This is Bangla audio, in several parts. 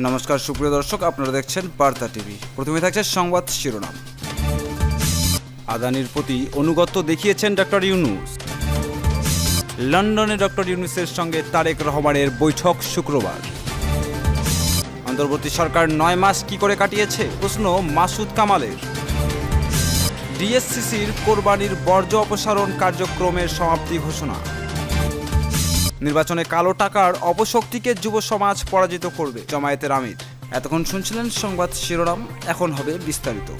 নমস্কার সুপ্রিয় দর্শক, আপনারা দেখছেন বার্তা টিভি। প্রথমে থাকছে সংবাদ শিরোনাম। আদানির প্রতি আনুগত্য দেখিয়েছেন ডক্টর ইউনূস। লন্ডনে ডক্টর ইউনূসের সঙ্গে তারেক রহমানের বৈঠক শুক্রবার। অন্তর্বর্তী সরকার 9 মাস কি করে কাটিয়েছে, প্রশ্ন মাসুদ কামালের। ডিএসসিসির কোরবানির বর্জ্য অপসারণ কার্যক্রমের সমাপ্তি ঘোষণা। নির্বাচনে কালো টাকার অপশক্তিকে যুব সমাজ পরাজিত করবে, জামায়াতের আমির। এতক্ষণ শুনছিলেন সংবাদ শিরোনাম, এখন হবে বিস্তারিত।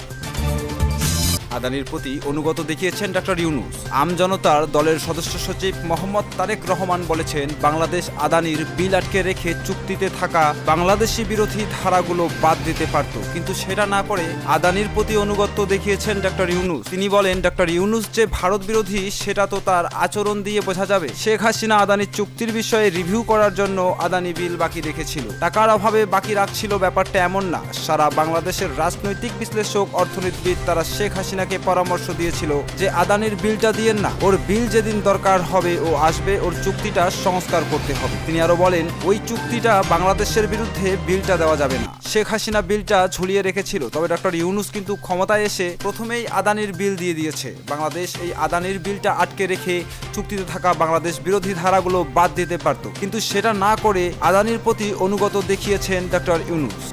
আদানির প্রতি আনুগত্য দেখিয়েছেন ডক্টর ইউনূস। আমজনতার দলের সদস্য সচিব মোহাম্মদ তারেক রহমান বলেছেন, বাংলাদেশ আদানির বিল আটকে রেখে চুক্তিতে থাকা বাংলাদেশি বিরোধী ধারাগুলো বাদ দিতে পারত, কিন্তু সেটা না করে আদানির প্রতি আনুগত্য দেখিয়েছেন ডক্টর ইউনূস। তিনি বলেন, ডক্টর ইউনূস যে ভারত বিরোধী সেটা তো তার আচরণ দিয়ে বোঝা যাবে। শেখ হাসিনা আদানির চুক্তির বিষয়ে রিভিউ করার জন্য আদানি বিল বাকি রেখেছিল, টাকার অভাবে বাকি রাখছিল, ব্যাপারটা এমন না। সারা বাংলাদেশের রাজনৈতিক বিশ্লেষক, অর্থনীতিবিদ তারা শেখ হাসিনা পরামর্শ দিয়েছিল যে আদানির বিলটা দিয়েন না, ওর বিল যেদিন দরকার হবে ও আসবে, ওর চুক্তিটা সংস্কার করতে হবে। তিনি আরো বলেন, ওই চুক্তিটা বাংলাদেশের বিরুদ্ধে বিলটা দেওয়া যাবে না। শেখ হাসিনা বিলটা ঝুলিয়ে রেখেছিল, তবে ডক্টর ইউনূস কিন্তু ক্ষমতায় এসে প্রথমেই আদানির বিল দিয়ে দিয়েছে। বাংলাদেশ এই আদানির বিলটা আটকে রেখে চুক্তিতে থাকা বাংলাদেশ বিরোধী ধারাগুলো বাদ দিতে পারত, কিন্তু সেটা না করে আদানির প্রতি আনুগত্য দেখিয়েছেন ডক্টর ইউনূস।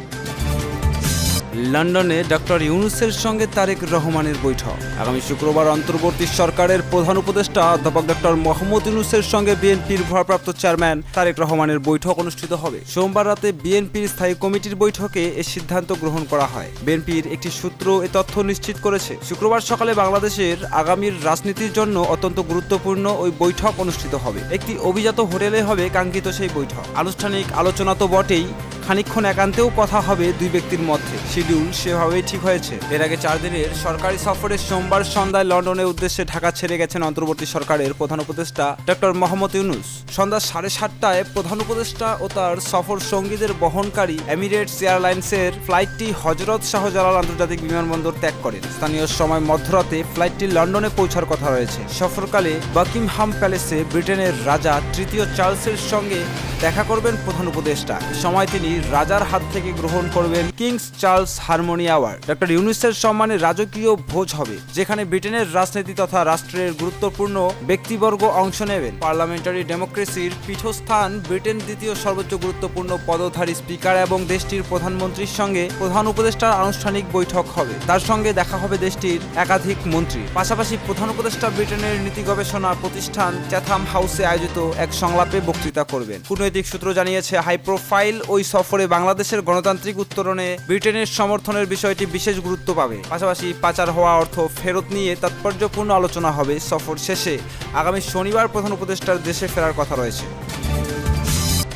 লন্ডনে ডক্টর ইউনূসের সঙ্গে তারেক রহমানের বৈঠক। আগামী শুক্রবার অন্তর্বর্তী সরকারের প্রধান উপদেষ্টা অধ্যাপক ডক্টর মোহাম্মদ ইউনূসের সঙ্গে বিএনপির ভারপ্রাপ্ত চেয়ারম্যান তারেক রহমানের বৈঠক অনুষ্ঠিত হবে। সোমবার রাতে বিএনপির স্থায়ী কমিটির বৈঠকে এ সিদ্ধান্ত গ্রহণ করা হয়। বিএনপির একটি সূত্র এ তথ্য নিশ্চিত করেছে। শুক্রবার সকালে বাংলাদেশের আগামীর রাজনীতির জন্য অত্যন্ত গুরুত্বপূর্ণ ওই বৈঠক অনুষ্ঠিত হবে। একটি অভিজাত হোটেলে হবে কাঙ্ক্ষিত সেই বৈঠক। আনুষ্ঠানিক আলোচনা তো বটেই, খানিকক্ষণ একান্তেও কথা হবে দুই ব্যক্তির মধ্যে। শিডিউল সেভাবেই ঠিক হয়েছে। এর আগে 4 দিনের সরকারি সফরে সোমবার সন্ধ্যায় লন্ডনের উদ্দেশ্যে ঢাকা ছেড়ে গেছেন অন্তর্বর্তী সরকারের প্রধান উপদেষ্টা ডক্টর মোহাম্মদ ইউনূস। সন্ধ্যা 7:30টায় প্রধান উপদেষ্টা ও তার সফর সঙ্গীদের বহনকারী এমিরেটস এয়ারলাইন্সের ফ্লাইটটি হযরত শাহজালাল আন্তর্জাতিক বিমানবন্দর ত্যাগ করেন। স্থানীয় সময় মধ্যরাতে ফ্লাইটটি লন্ডনে পৌঁছার কথা রয়েছে। সফরকালে বাকিংহাম প্যালেসে ব্রিটেনের রাজা তৃতীয় চার্লসের সঙ্গে দেখা করবেন প্রধান উপদেষ্টা। সময় তিনি রাজার হাত থেকে গ্রহণ করবেন Kings Charles Harmony Award. Doctor ইউনূসের সম্মানে রাজকীয় ভোজ হবে, যেখানে ব্রিটেনের রাজনীতি তথা রাষ্ট্রের গুরুত্বপূর্ণ ব্যক্তিবর্গ অংশ নেবেন। পার্লামেন্টারি ডেমোক্রেসির পীঠস্থান ব্রিটেন দ্বিতীয় সর্বোচ্চ গুরুত্বপূর্ণ পদধারী স্পিকার এবং দেশটির প্রধানমন্ত্রীর সঙ্গে প্রধান উপদেষ্টার আনুষ্ঠানিক বৈঠক হবে। তার সঙ্গে দেখা হবে দেশটির একাধিক মন্ত্রী। পাশাপাশি প্রধান উপদেষ্টা ব্রিটেনের নীতি গবেষণা প্রতিষ্ঠান চ্যাথাম হাউসে আয়োজিত এক সংলাপে বক্তৃতা করবেন। কূটনৈতিক সূত্র জানিয়েছে, হাই প্রোফাইল ওই সফরে বাংলাদেশের গণতান্ত্রিক উত্তরণে ব্রিটেনের সমর্থনের বিষয়টি বিশেষ গুরুত্ব পাবে। পাশাপাশি পাচার হওয়া অর্থ ফেরত নিয়ে তাৎপর্যপূর্ণ আলোচনা হবে। সফর শেষে আগামী শনিবার প্রধান উপদেষ্টার দেশে ফেরার কথা রয়েছে।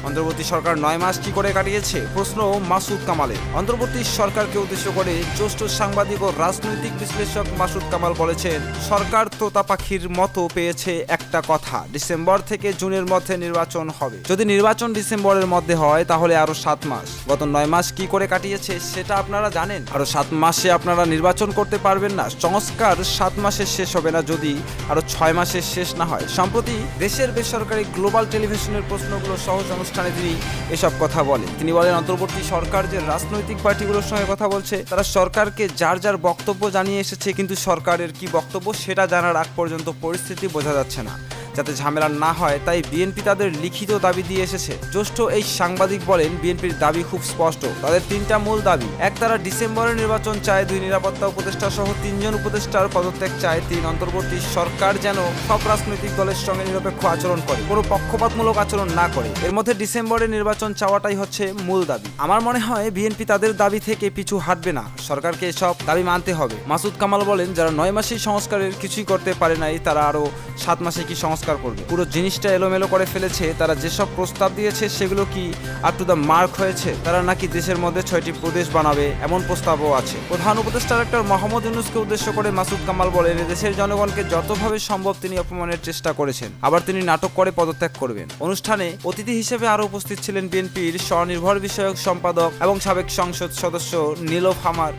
অন্তর্বর্তী সরকার 9 মাস কি করে কাটিয়েছে, প্রশ্ন মাসুদ কামালের। অন্তর্বর্তী সরকারকে উদ্দেশ্য করে জ্যেষ্ঠ সাংবাদিক ও রাজনৈতিক বিশ্লেষক মাসুদ কামাল বলেছেন, সরকার তোতা পাখির মতো পেয়েছে একটা কথা, ডিসেম্বর থেকে জুনের মধ্যে নির্বাচন হবে। যদি নির্বাচন ডিসেম্বরের মধ্যে হয় তাহলে আরো 7 মাস। গত 9 মাস কি করে কাটিয়েছে সেটা আপনারা জানেন। আরো 7 মাসে আপনারা নির্বাচন করতে পারবেন না। সংস্কার 7 মাসে শেষ হবে না যদি আরো 6 মাসে শেষ না হয়। সম্প্রতি দেশের বেসরকারি গ্লোবাল টেলিভিশনের প্রশ্নগুলো সহজ অনুষ্ঠানে তিনি এসব কথা বলেন। তিনি বলেন, অন্তর্বর্তী সরকার যে রাজনৈতিক পার্টিগুলোর সঙ্গে কথা বলছে, তারা সরকারকে যার যার বক্তব্য জানিয়ে এসেছে, কিন্তু সরকারের কি বক্তব্য সেটা জানার আগ পর্যন্ত পরিস্থিতি বোঝা যাচ্ছে না। যাতে ঝামেলা না হয় তাই বিএনপি তাদের লিখিত দাবি দিয়ে এসেছে। জ্যেষ্ঠ এই সাংবাদিক বলেন, বিএনপির দাবি খুব স্পষ্ট। তাদের 3টা মূল দাবি। 1, তারা ডিসেম্বরের নির্বাচন চায়। 2, নিরাপত্তা উপদেষ্টা সহ 3 জন উপদেষ্টার পদত্যাগ চায়। 3, অন্তর্বর্তী সরকার যেন সব রাজনৈতিক দলের সঙ্গে নিরপেক্ষ আচরণ করে, কোনো পক্ষপাতমূলক আচরণ না করে। এর মধ্যে ডিসেম্বরের নির্বাচন চাওয়াটাই হচ্ছে মূল দাবি। আমার মনে হয় বিএনপি তাদের দাবি থেকে পিছু হাঁটবে না। সরকারকে এসব দাবি মানতে হবে। মাসুদ কামাল বলেন, যারা 9 মাসেই সংস্কারের কিছুই করতে পারে নাই, তারা আরো 7 মাসে কি সংস্কার করবে? পুরো জিনিসটা এলোমেলো করে ফেলেছে। তারা যেসব প্রস্তাব দিয়েছে সেগুলো কি আপ টু দ্য মার্ক হয়েছে? তারা নাকি দেশের মধ্যে 6টি প্রদেশ বানাবে, এমন প্রস্তাবও আছে। প্রধান উপদেষ্টা ডক্টর মোহাম্মদ ইউনূসকে উদ্দেশ্য করে মাসুদ কামাল বলেন, দেশের জনগণকে যতভাবে সম্ভব তিনি অপমানের চেষ্টা করেছেন। আবার তিনি নাটক করে পদত্যাগ করবেন। অনুষ্ঠানে অতিথি হিসেবে আরো উপস্থিত ছিলেন বিএনপির স্বনির্ভর বিষয়ক সম্পাদক এবং সাবেক সংসদ সদস্য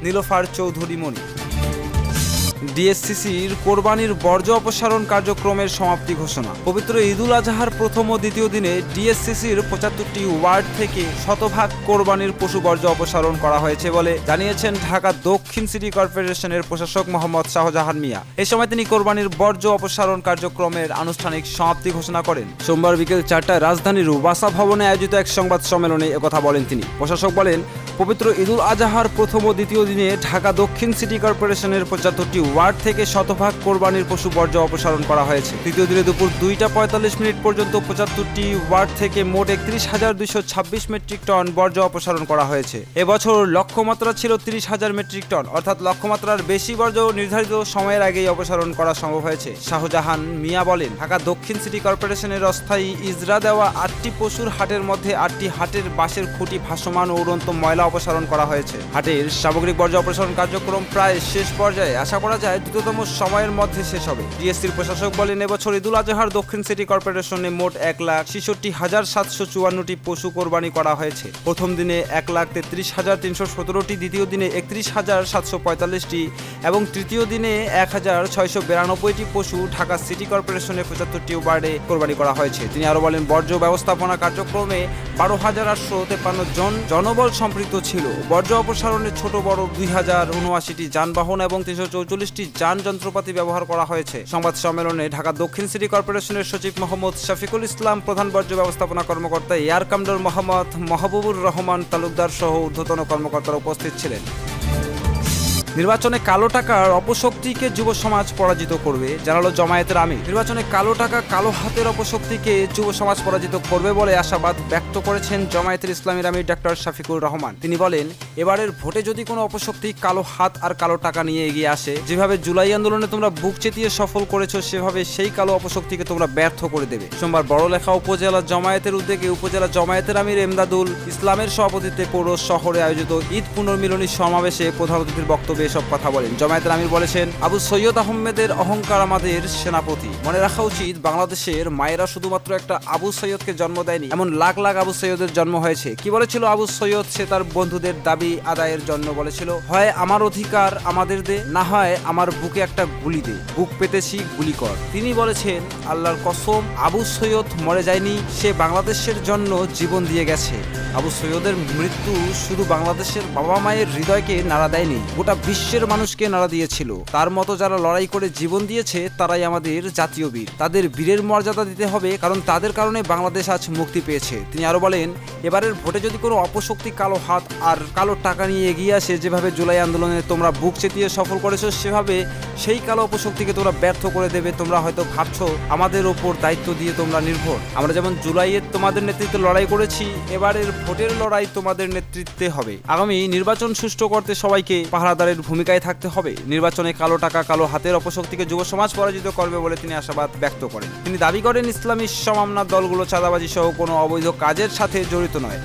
নীলোফার চৌধুরী মনি। ডিএসসিসির কোরবানির বর্জ্য অপসারণ কার্যক্রমের সমাপ্তি ঘোষণা। পবিত্র ঈদুল আজহার প্রথম ও দ্বিতীয় দিনে ডিএসসিসির ৭৫টি ওয়ার্ড থেকে শতভাগ কোরবানির পশু বর্জ্য অপসারণ করা হয়েছে বলে জানিয়েছেন ঢাকা দক্ষিণ সিটি কর্পোরেশনের প্রশাসক মোহাম্মদ শাহজাহান মিয়া। এ সময় তিনি কোরবানির বর্জ্য অপসারণ কার্যক্রমের আনুষ্ঠানিক সমাপ্তি ঘোষণা করেন। সোমবার বিকেল ৪টায় রাজধানীর ওয়াসা ভবনে আয়োজিত এক সংবাদ সম্মেলনে একথা বলেন তিনি। প্রশাসক বলেন, পবিত্র ঈদুল আজহার প্রথম ও দ্বিতীয় দিনে ঢাকা দক্ষিণ সিটি কর্পোরেশনের ৭৫টি ওয়ার্ড থেকে শতভাগ কোরবানির পশু বর্জ্য অপসারণ করা হয়েছে। তৃতীয় দিনে দুপুর ২টা ৪৫ মিনিট পর্যন্ত ৭৫টি ওয়ার্ড থেকে মোট ৩১,২২৬ মেট্রিক টন বর্জ্য অপসারণ করা হয়েছে। এবছর লক্ষ্যমাত্রা ছিল ৩০,০০০ মেট্রিক টন, অর্থাৎ লক্ষ্যমাত্রার বেশি বর্জ্য নির্ধারিত সময়ের আগেই অপসারণ করা সম্ভব হয়েছে। শাহজাহান মিয়া বলেন, ঢাকা দক্ষিণ সিটি কর্পোরেশনের অস্থায়ী ইজরা দেওয়া ৮টি পশুর হাটের মধ্যে ৮টি হাটের বাঁশের খুঁটি, ভাসমান ও উড়ন্ত ময়লা অপসারণ করা হয়েছে। হাটের সামগ্রিক বর্জ্য অপসারণ কার্যক্রম প্রায় শেষ পর্যায়ে, আশা করা যায় দ্রুততম সময়ের মধ্যে শেষ হবে। ডিএসসির প্রশাসক বলেন, এবছর ঈদুল আজহার দক্ষিণ সিটি কর্পোরেশনে মোট ১,৬৬,৭৫৪টি পশু কোরবানি করা হয়েছে। প্রথম দিনে ১,৩৩,৩১৭টি, দ্বিতীয় দিনে ৩১,৭৪৫টি এবং তৃতীয় দিনে ১,৬৯২টি পশু ঢাকা সিটি কর্পোরেশনের ৭৫টি ওয়ার্ডে কোরবানি করা হয়েছে। তিনি আরও বলেন, বর্জ্য ব্যবস্থাপনা কার্যক্রমে ১২,৮৫৩ জন জনবল সম্পৃক্ত ছিল। বর্জ্য অপসারণে ছোট বড় ২,০৭৯টি যানবাহন এবং ৩৪৪টি যান যন্ত্রপাতি ব্যবহার করা হয়েছে। সংবাদ সম্মেলনে ঢাকা দক্ষিণ সিটি কর্পোরেশনের সচিব মোহাম্মদ শফিকুল ইসলাম, প্রধান বর্জ্য ব্যবস্থাপনা কর্মকর্তা এয়ার কমডোর মোহাম্মদ মাহবুবুর রহমান তালুকদার সহ ঊর্ধ্বতন কর্মকর্তারা উপস্থিত ছিলেন। নির্বাচনে কালো টাকার অপশক্তিকে যুব সমাজ পরাজিত করবে, জানালো জামায়াতের আমির। নির্বাচনে কালো টাকা, কালো হাতের অপশক্তিকে যুব সমাজ পরাজিত করবে বলে আশাবাদ ব্যক্ত করেছেন জামায়াতের ইসলামীর আমির ডক্টর শফিকুর রহমান। তিনি বলেন, এবারের ভোটে যদি কোনো অপশক্তি কালো হাত আর কালো টাকা নিয়ে এগিয়ে আসে, যেভাবে জুলাই আন্দোলনে তোমরা বুক চেতিয়ে সফল করেছো, সেভাবে সেই কালো অপশক্তিকে তোমরা ব্যর্থ করে দেবে। সোমবার বড়লেখা উপজেলা জামায়াতের উদ্যোগে উপজেলা জামায়াতের আমির এমদাদুল ইসলামের সভাপতিত্বে পৌর শহরে আয়োজিত ঈদ পুনর্মিলনী সমাবেশে প্রধান অতিথির বক্তব্যে সব কথা বলেন। জামায়াতের আমির বলেছেন, আবু সৈয়দ আহমেদের অহংকার আমাদের সেনাপতি। মনে রাখা উচিত, বাংলাদেশের মায়েরা শুধুমাত্র একটা আবু সৈয়দকে জন্ম দেয়নি, এমন লাখ লাখ আবু সৈয়দের জন্ম হয়েছে। কি বলেছিল আবু সৈয়দ? সে তার বন্ধুদের দাবি আদায়ের জন্য বলেছিল, হয় আমার অধিকার আমাদের দে, না হয় আমার বুকে একটা গুলি দে, বুক পেতেছি গুলি কর। তিনি বলেছেন, আল্লাহর কসম, আবু সৈয়দ মরে যায়নি, সে বাংলাদেশের জন্য জীবন দিয়ে গেছে। আবু সৈয়দের মৃত্যু শুধু বাংলাদেশের বাবা মায়ের হৃদয়কে নাড়া দেয়নি, গোটা বিশ্বের মানুষকে নাড়া দিয়েছিল। তার মতো যারা লড়াই করে জীবন দিয়েছে তারাই আমাদের জাতীয় বীর। তাদের বীরের মর্যাদা দিতে হবে, কারণ তাদের কারণে বাংলাদেশ আজ মুক্তি পেয়েছে। তিনি আরো বলেন, এবারের ভোটে যদি কোনো অপশক্তি কালো হাত আর কালো টাকা নিয়ে এগিয়ে আসে, যেভাবে জুলাই আন্দোলনে তোমরা বুক চেতিয়ে সফল করেছো, সেভাবে সেই কালো অপশক্তিকে তোমরা ব্যর্থ করে দেবে। তোমরা হয়তো ভাবছো আমাদের ওপর দায়িত্ব দিয়ে তোমরা নির্ভর। আমরা যেমন জুলাইয়ে তোমাদের নেতৃত্বে লড়াই করেছি, এবারের ভোটের লড়াই তোমাদের নেতৃত্বে হবে। আগামী নির্বাচন সুষ্ঠু করতে সবাইকে পাহারাদারের ভূমিকায় থাকতে হবে। নির্বাচনে কালো টাকা, কালো হাতের অপশক্তিকে যুব সমাজ পরাজিত করবে বলে তিনি আশাবাদ ব্যক্ত করেন। তিনি দাবি করেন, ইসলামী সমমনা দলগুলো চাঁদাবাজি সহ কোনো অবৈধ কাজের সাথে জড়িত নয়।